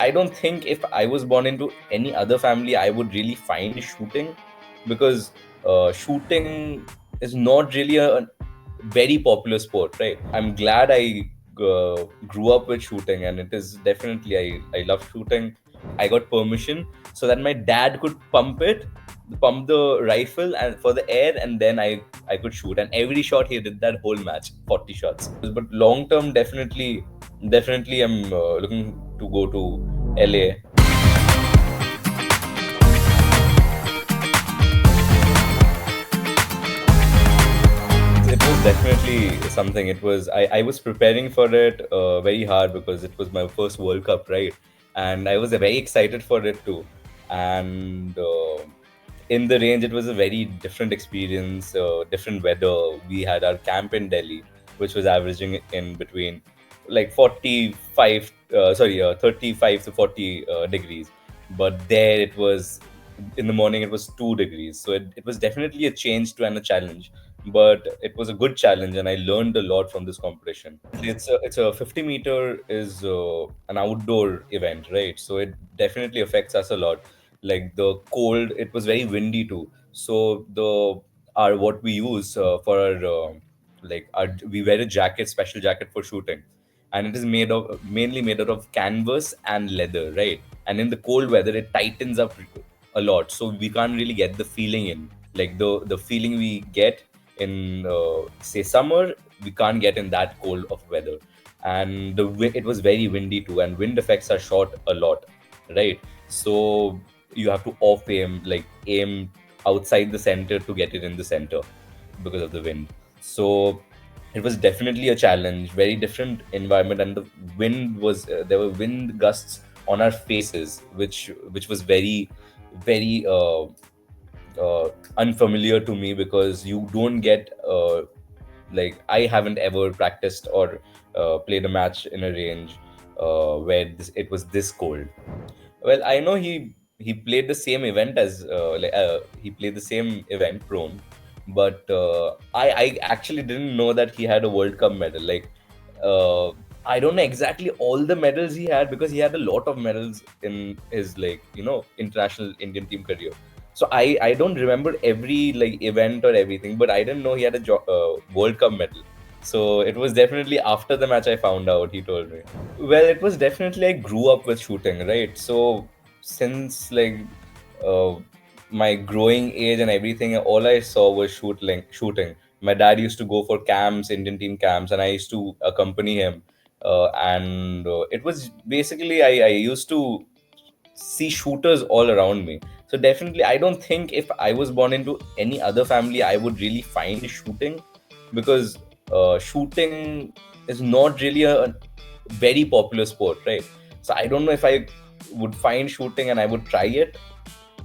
I don't think if I was born into any other family, I would really find shooting, because shooting is not really a very popular sport, right? I'm glad I grew up with shooting, and it is definitely, I love shooting. I got permission so that my dad could pump the rifle and for the air, and then I could shoot. And every shot he did that whole match, 40 shots. But long term, definitely, I'm looking to go to LA. It was definitely something. I was preparing for it very hard because it was my first World Cup, right? And I was very excited for it too. And in the range, it was a very different experience, different weather. We had our camp in Delhi, which was averaging in between like 45, 35 to 40 degrees. But there it was, in the morning, it was 2 degrees. So it was definitely a change to and a challenge, but it was a good challenge, and I learned a lot from this competition. It's a 50-meter is an outdoor event, right? So it definitely affects us a lot. Like the cold, it was very windy too. So the our what we use for our we wear a jacket, special jacket for shooting, and it is mainly made out of canvas and leather, right? And in the cold weather, it tightens up a lot, so we can't really get the feeling in, like the feeling we get in say summer, we can't get in that cold of weather. And it was very windy too, and wind affects our shot a lot, right? So you have to off aim, like aim outside the center to get it in the center because of the wind. So it was definitely a challenge, very different environment, and the wind was there were wind gusts on our faces, which was very unfamiliar to me, because you don't get like, I haven't ever practiced or played a match in a range where it was this cold. Well, I know he played the same event as he played the same event, prone, but I actually didn't know that he had a World Cup medal. Like, I don't know exactly all the medals he had, because he had a lot of medals in his, like, international Indian team career. So I don't remember every like event or everything, but I didn't know he had a World Cup medal. So it was definitely after the match I found out. He told me. Well, it was definitely, I grew up with shooting, right? So since like uh, my growing age and everything, all I saw was shooting. My dad used to go for camps, Indian team camps, and I used to accompany him. And it was basically, I used to see shooters all around me. So definitely, I don't think if I was born into any other family, I would really find shooting, because shooting is not really a very popular sport, right? So I don't know if I would find shooting and I would try it,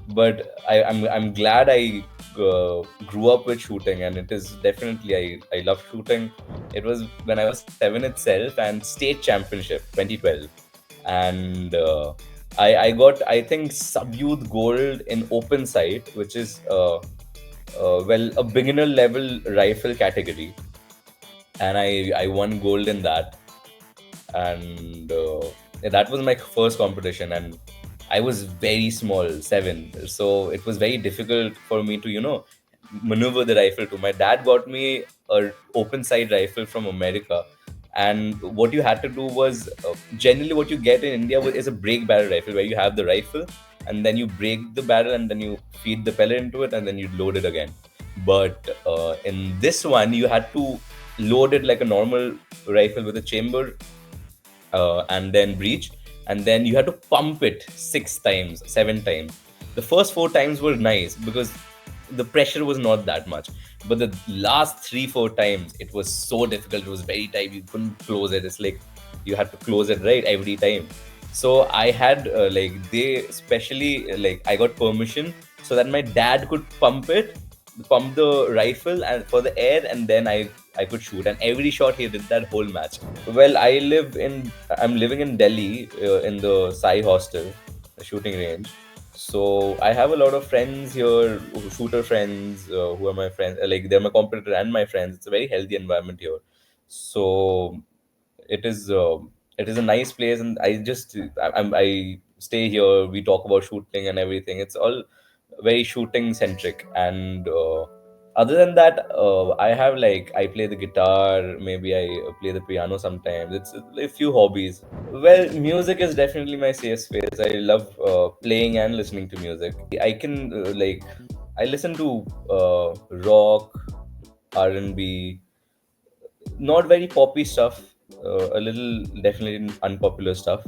but I'm glad I grew up with shooting, and it is definitely, I love shooting. It was when I was 7 itself, and state championship 2012, and I got, I think, sub youth gold in open sight, which is well, a beginner level rifle category, and I won gold in that. And that was my first competition, and I was very small, 7, so it was very difficult for me to maneuver the rifle too. My dad got me a open sight rifle from America, and what you had to do was, generally what you get in India is a break barrel rifle, where you have the rifle and then you break the barrel and then you feed the pellet into it and then you load it again. But in this one, you had to load it like a normal rifle with a chamber, and then breach, and then you had to pump it 6 times, 7 times. The first 4 times were nice because the pressure was not that much, but the last 3 4 times it was so difficult. It was very tight, you couldn't close it. It's like you had to close it right every time. So I had they especially, like, I got permission so that my dad could pump the rifle and for the air, and then I could shoot. And every shot he did that whole match. Well, I'm living in Delhi, in the Sai hostel, the shooting range. So I have a lot of friends here, shooter friends, who are my friends. Like, they're my competitor and my friends. It's a very healthy environment here. So it is. It is a nice place, and I stay here. We talk about shooting and everything. It's all very shooting centric. And other than that, I have like I play the guitar. Maybe I play the piano sometimes. It's a few hobbies. Well, music is definitely my safe space. I love playing and listening to music. I can I listen to rock, R&B, not very poppy stuff, a little definitely unpopular stuff.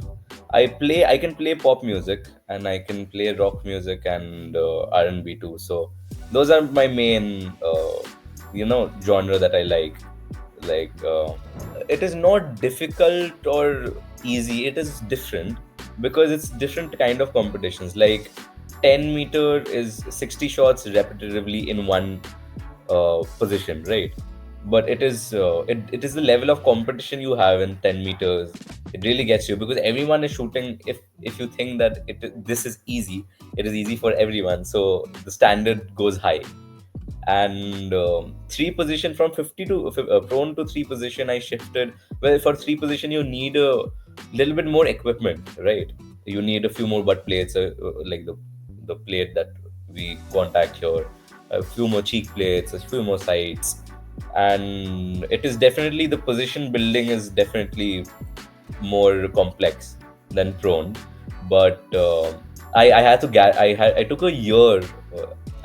I can play pop music, and I can play rock music and R&B too. So those are my main genre that I like. Like it is not difficult or easy. It is different because it's different kind of competitions. Like 10-meter is 60 shots repetitively in one position, right? But it is the level of competition you have in 10 meters. It really gets you because everyone is shooting. If you think that this is easy, it is easy for everyone. So the standard goes high. And three position from 50 to prone to three position, I shifted. Well, for three position you need a little bit more equipment, right? You need a few more butt plates, like the plate that we contact here, a few more cheek plates, a few more sides. And it is definitely, the position building is definitely more complex than prone. But I had to I took a year,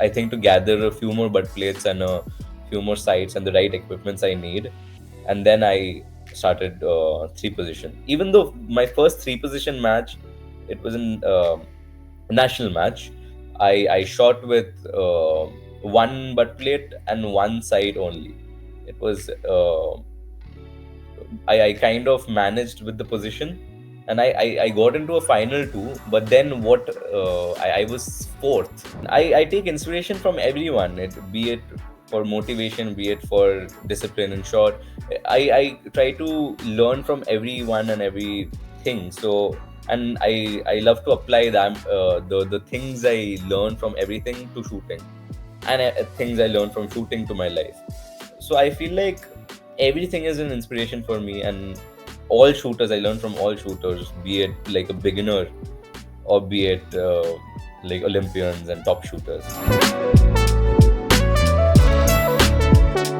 I think, to gather a few more butt plates and a few more sights and the right equipments I need. And then I started three position. Even though my first three position match, it was in national match, I shot with one butt plate and one side only. It was I kind of managed with the position, and I got into a final too. But then I was fourth. I take inspiration from everyone, be it for motivation, be it for discipline. In short, I try to learn from everyone and everything. So, and I love to apply the things I learn from everything to shooting, and things I learn from shooting to my life. So I feel like everything is an inspiration for me, and all shooters, I learn from all shooters, be it like a beginner or be it like Olympians and top shooters.